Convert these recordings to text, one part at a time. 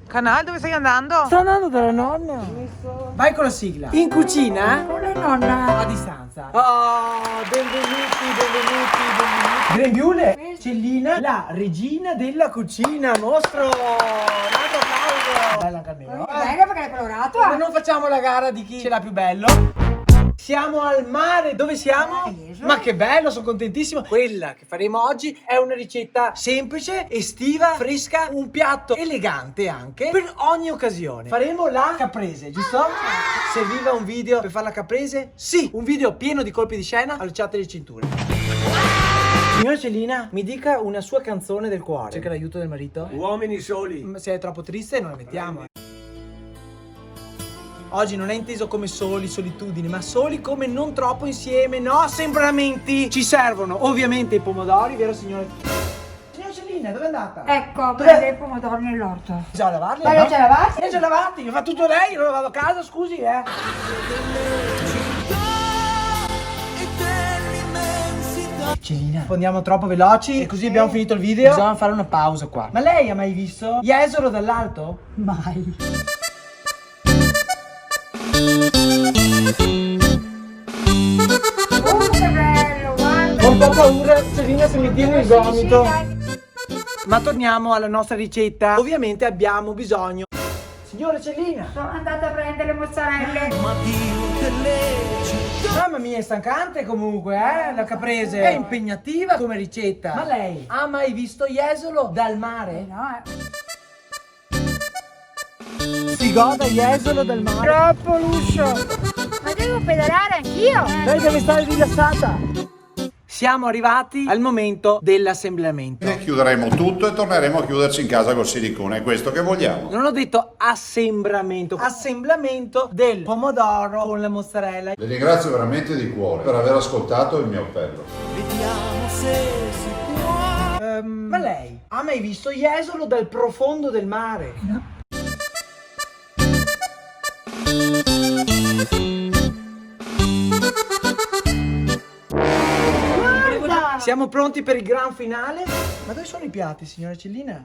Canale, dove stai andando? Sto andando dalla nonna. Vai con la sigla. In cucina? Con la nonna. A distanza. Oh, benvenuti. Grembiule, Cellina, la regina della cucina. Mostro. Un altro applauso. Bella anche almeno. Bene perché è colorato. Ma non facciamo la gara di chi ce l'ha più bello? Siamo al mare, dove siamo? Ma che bello, sono contentissimo. Quella che faremo oggi è una ricetta semplice, estiva, fresca, un piatto elegante anche per ogni occasione. Faremo la caprese, giusto? Serviva un video per fare la caprese? Sì, un video pieno di colpi di scena, allacciate le cinture. Signora Cellina, mi dica una sua canzone del cuore. Cerca l'aiuto del marito? Uomini soli. Se è troppo triste non la mettiamo. Oggi non è inteso come soli, solitudine, ma soli come non troppo insieme, no assembramenti. Ci servono ovviamente i pomodori, vero signore? Signora Cellina, dove è andata? Ecco, prende i pomodori nell'orto. Già lavarli? Ma li hai già lavati? Li ho già lavati, li fa tutto lei, io lo lavavo a casa, scusi Cellina, andiamo troppo veloci e così abbiamo finito il video. Bisogna fare una pausa qua. Ma lei ha mai visto Jesolo dall'alto? Mai. Oh, che bello, guarda. Ho un po' paura, Cellina, se mi tiene il gomito. Dai. Ma torniamo alla nostra ricetta. Ovviamente abbiamo bisogno. Signora Cellina. Sono andata a prendere le mozzarelle. Mamma mia, è stancante comunque, la caprese. È impegnativa come ricetta. Ma lei ha mai visto Jesolo dal mare? No, Si goda Jesolo dal mare? troppo luscio. Ma devo pedalare anch'io. Lei deve stare rilassata. Siamo arrivati al momento dell'assemblamento. Chiuderemo tutto e torneremo a chiuderci in casa col silicone, è questo che vogliamo. Non ho detto assembramento, assemblamento del pomodoro con la mozzarella. Vi ringrazio veramente di cuore per aver ascoltato il mio appello. Ma lei ha mai visto Jesolo dal profondo del mare? No. Siamo pronti per il gran finale? Ma dove sono i piatti, signora Cellina?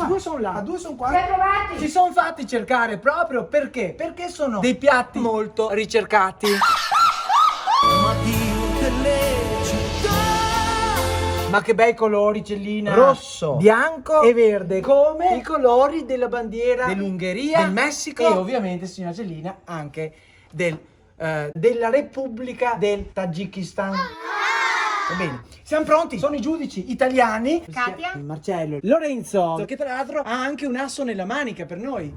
Due sono là, due sono qua. Li hai trovati? Si sono fatti cercare proprio perché? Perché sono dei piatti molto ricercati. Ma che bei colori, Cellina! Rosso, bianco e verde, come i colori della bandiera dell'Ungheria, del Messico e ovviamente, signora Cellina, anche della Repubblica del Tagikistan. Va bene, siamo pronti? Sono i giudici italiani Katia? Marcello, Lorenzo, che tra l'altro ha anche un asso nella manica per noi.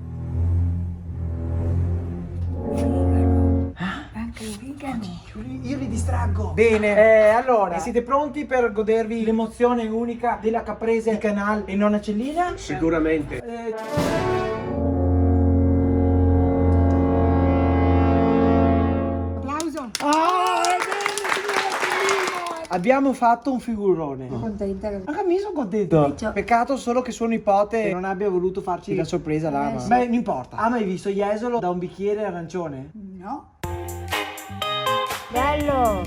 Anche il vigano. Io li distraggo. Bene, allora, siete pronti per godervi l'emozione unica della caprese di Canal e nonna Cellina? Sicuramente. Applauso. Abbiamo fatto un figurone. Sono contenta che... Anche a me sono contento. Peccato solo che suo nipote non abbia voluto farci la sorpresa là. Ma... sì. Beh, non importa. Ha mai visto Jesolo da un bicchiere arancione? No. Bello.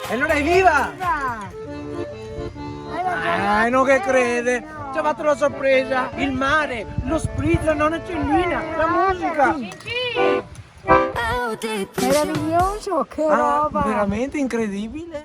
E allora evviva! Hai ragione. Non che crede! Ci ha fatto la sorpresa! Il mare, lo spritz, la nonna Cellina, la musica! Meraviglioso, che roba. Veramente incredibile!